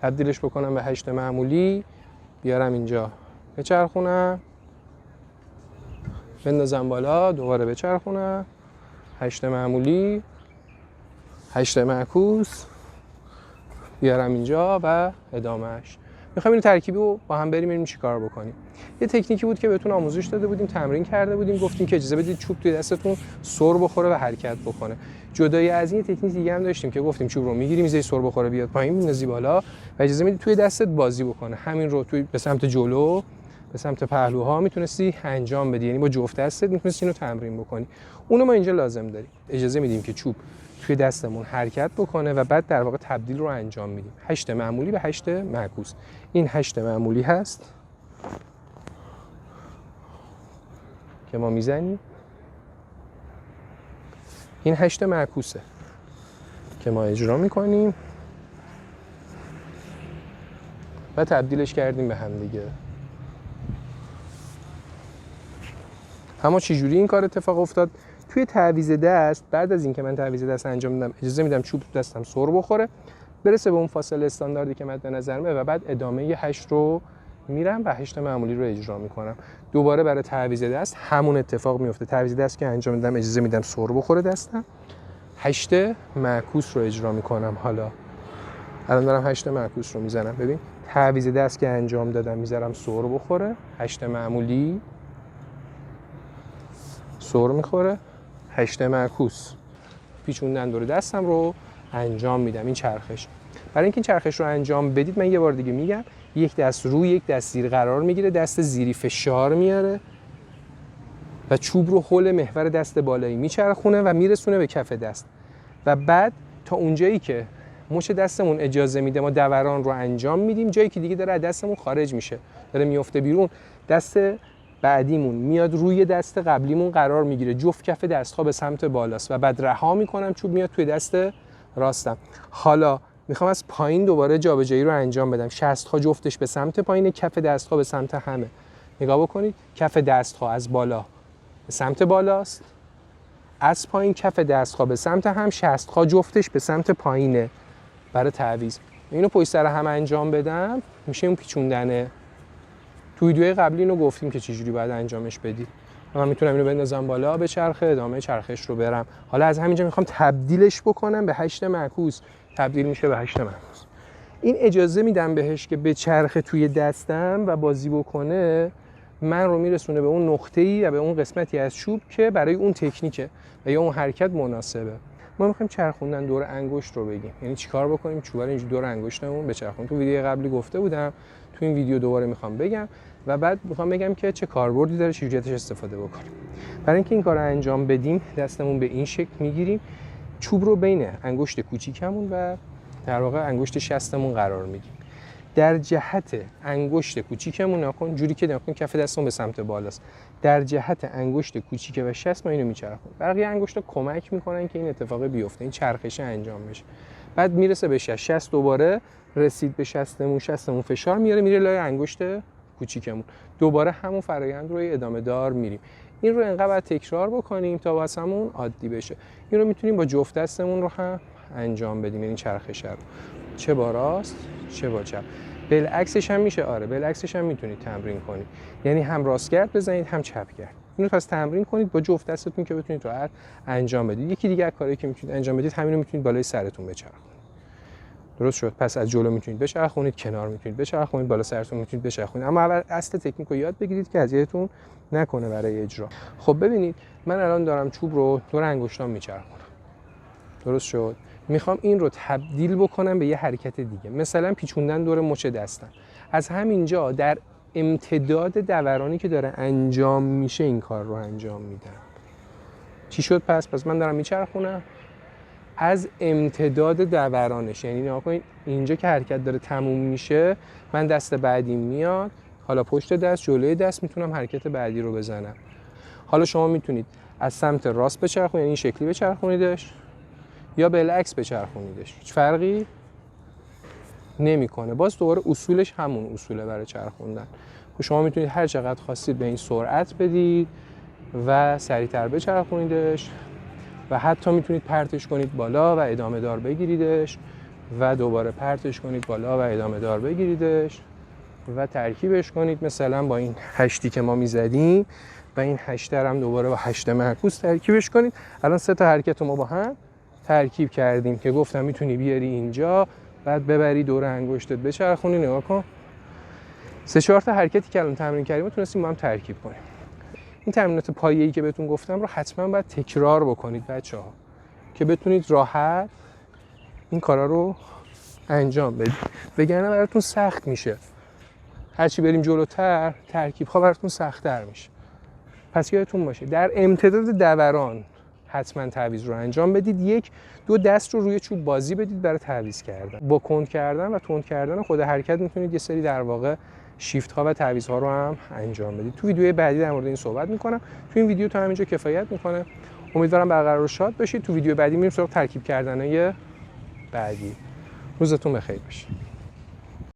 تبدیلش بکنم به 8 معمولی، بیارم اینجا بچرخونم، بندازم بالا، دوباره بچرخونم، 8 معمولی، 8 معکوس، بیارم اینجا و ادامهش. میخوایم این ترکیبی رو با هم بریم چیکار بکنیم. یه تکنیکی بود که بهتون آموزش داده بودیم، تمرین کرده بودیم، گفتیم که اجازه بدید چوب توی دستتون سر بخوره و حرکت بکنه. جدای از این تکنیک دیگه هم داشتیم که گفتیم چوب رو میگیری میذاری سر بخوره بیاد پایین، میندازی بالا و اجازه میدی توی دستت بازی بکنه. همین رو توی به سمت جلو، به سمت پهلوها میتونستی انجام بدی، یعنی با جفت دستت میتونستی اینو تمرین بکنی. اونو ما اینجا لازم داریم. اجازه میدیم که چوب توی دستمون حرکت بکنه و بعد در واقع تبدیل رو انجام میدیم. 8 معمولی به 8 معکوس. این 8 معمولی هست که ما میزنیم، این 8 معکوسه که ما اجرا میکنیم و تبدیلش کردیم به هم دیگه. اما چجوری این کار اتفاق افتاد؟ توی تعویض دست، بعد از اینکه من تعویض دست انجام میدم اجازه میدم چوب تو دستم سر بخوره، برسه به اون فاصله استانداردی که مد نظرمه و بعد ادامه 8 رو میرم و 8 معمولی رو اجرا میکنم. دوباره برای تعویض دست همون اتفاق میفته. تعویض دست که انجام میدم اجازه میدم سر بخوره دستم، 8 معکوس رو اجرا میکنم. حالا الان دارم 8 معکوس رو میزنم. ببین تعویض دست که انجام دادم میذارم سر بخوره، 8 معمولی، سر میخوره، 8 معکوس، پیچوندن دور دستم رو انجام میدم. این چرخش. برای اینکه این چرخش رو انجام بدید من یه بار دیگه میگم، یک دست روی یک دست زیر قرار میگیره، دست زیری فشار میاره و چوب رو حول محور دست بالایی میچرخونه و میرسونه به کف دست و بعد تا اونجایی که مچ دستمون اجازه میده ما دوران رو انجام میدیم. جایی که دیگه داره از دستمون خارج میشه، داره میفته بیرون، دست بعدیمون میاد روی دست قبلیمون قرار میگیره، جفت کف دست‌ها به سمت بالاست و بعد رها میکنم، چوب میاد توی دست راستم. حالا میخوام از پایین دوباره جابجایی رو انجام بدم. شست‌ها جفتش به سمت پایین، کف دست‌ها به سمت همه. نگاه بکنید، کف دست‌ها از بالا به سمت بالاست، از پایین کف دست‌ها به سمت هم، شست‌ها جفتش به سمت پایینه. برای تعویض اینو پشت سر هم انجام بدم میشه اون پیچوندنه. تو ویدیوهای قبلی اینو گفتیم که چجوری باید انجامش بدید. من میتونم اینو بندازم بالا به چرخه، ادامه چرخش رو برم. حالا از همینجا میخوام تبدیلش بکنم به 8 معکوس. تبدیل میشه به 8 معکوس. این اجازه میدم بهش که به چرخه توی دستم و بازی بکنه، من رو میرسونه به اون نقطه‌ای و به اون قسمتی از چوب که برای اون تکنیکه و یا اون حرکت مناسبه. ما میخوایم چرخوندن دور انگشت رو بگیم. یعنی چیکار بکنیم؟ چوب رو اینجوری دور انگشتمون بچرخونیم. تو ویدیو قبلی گفته بودم، تو این ویدیو دوباره میخوام بگم و بعد میخوام بگم که چه کاربردی داره، چجوری ازش استفاده بکنیم. برای اینکه این کارو انجام بدیم دستمون به این شکل میگیریم، چوب رو بین انگشت کوچیکمون و در واقع انگشت شستمون قرار میدیم. در جهت انگشت کوچیکمون نکن، جوری که نکن کف دستمون به سمت بالاست. در جهت انگشت کوچیک و شست ما اینو میچرخونیم. بقیه انگشتا کمک میکنن که این اتفاق بیفته، این چرخشه انجام بشه. بعد میرسه به شست، دوباره رسید به شستمون فشار میاره، میره لای انگشت کوچیکمون، دوباره همون فرآیند رو ادامه دار میریم. این رو انقدر باید تکرار بکنیم تا واسمون عادی بشه. این رو میتونیم با جفت دستمون رو هم انجام بدیم، یعنی چرخشه رو چه با راست چه با چپ. بالعکسش هم میشه. آره بالعکسش هم میتونید تمرین کنید، یعنی هم راستگرد بزنید هم چپگرد. اینو پس تمرین کنید با جفت دستتون که بتونید راحت انجام بدید. یکی دیگه از کارهایی که میتونید انجام بدید همین رو میتونید بالای سرتون بچرخونید. درست شد؟ پس از جلو میتونید بچرخونید، کنار میتونید بچرخونید، بالا سرتون میتونید بچرخونید. اما اول اصل تکنیک رو یاد بگیرید که اذیتتون نکنه برای اجرا. خب ببینید من الان دارم چوب رو دور انگشتام میچرخونم. درست شد؟ میخوام این رو تبدیل بکنم به یه حرکت دیگه، مثلا پیچوندن دور مچ دستم. از همینجا در امتداد دورانی که داره انجام میشه این کار رو انجام میدم. چی شد پس من دارم میچرخونم از امتداد دورانش، یعنی نگاه کنید اینجا که حرکت داره تموم میشه من دست بعدی میاد، حالا پشت دست جلوی دست میتونم حرکت بعدی رو بزنم. حالا شما میتونید از سمت راست بچرخونید، یعنی این شکلی بچرخونیدش، یا بالعکس بچرخونیدش، هیچ فرقی نمیکنه. باز دوباره اصولش همون اصوله برای چرخوندن. شما میتونید هر چقدر خواستید به این سرعت بدید و سریعتر بچرخونیدش و حتی میتونید پرتش کنید بالا و ادامه دار بگیریدش و دوباره پرتش کنید بالا و ادامه دار بگیریدش و ترکیبش کنید مثلا با این 8 که ما میزدیم و این 8 هم دوباره با 8 معکوس ترکیبش کنید. الان 3 تا حرکت رو ما با هم ترکیب کردیم که گفتم میتونی بیاری اینجا بعد ببری دور انگشتت بچرخونی. نگاه کن 3-4 تا حرکتی که الان تمرین کردیم میتونستیم با هم ترکیب کنیم. این تمرینات پایه‌ای که بهتون گفتم رو حتما باید تکرار بکنید بچه‌ها که بتونید راحت این کارا رو انجام بدید، وگرنه براتون سخت میشه. هرچی بریم جلوتر ترکیب‌ها براتون سخت‌تر میشه. پس یادتون باشه در امتداد دوران حتما تعویض رو انجام بدید. 1-2 دست رو روی چوب بازی بدید برای تعویض کردن. با کند کردن و تند کردن خود حرکت میتونید یه سری در واقع شیفت ها و تعویض ها رو هم انجام بدید. تو ویدیوی بعدی در مورد این صحبت میکنم. تو این ویدیو تا همینجا کفایت میکنه. امیدوارم برقرار و شاد باشید. تو ویدیو بعدی میریم سراغ ترکیب کردنای بعدی. روزتون بخیر باشه.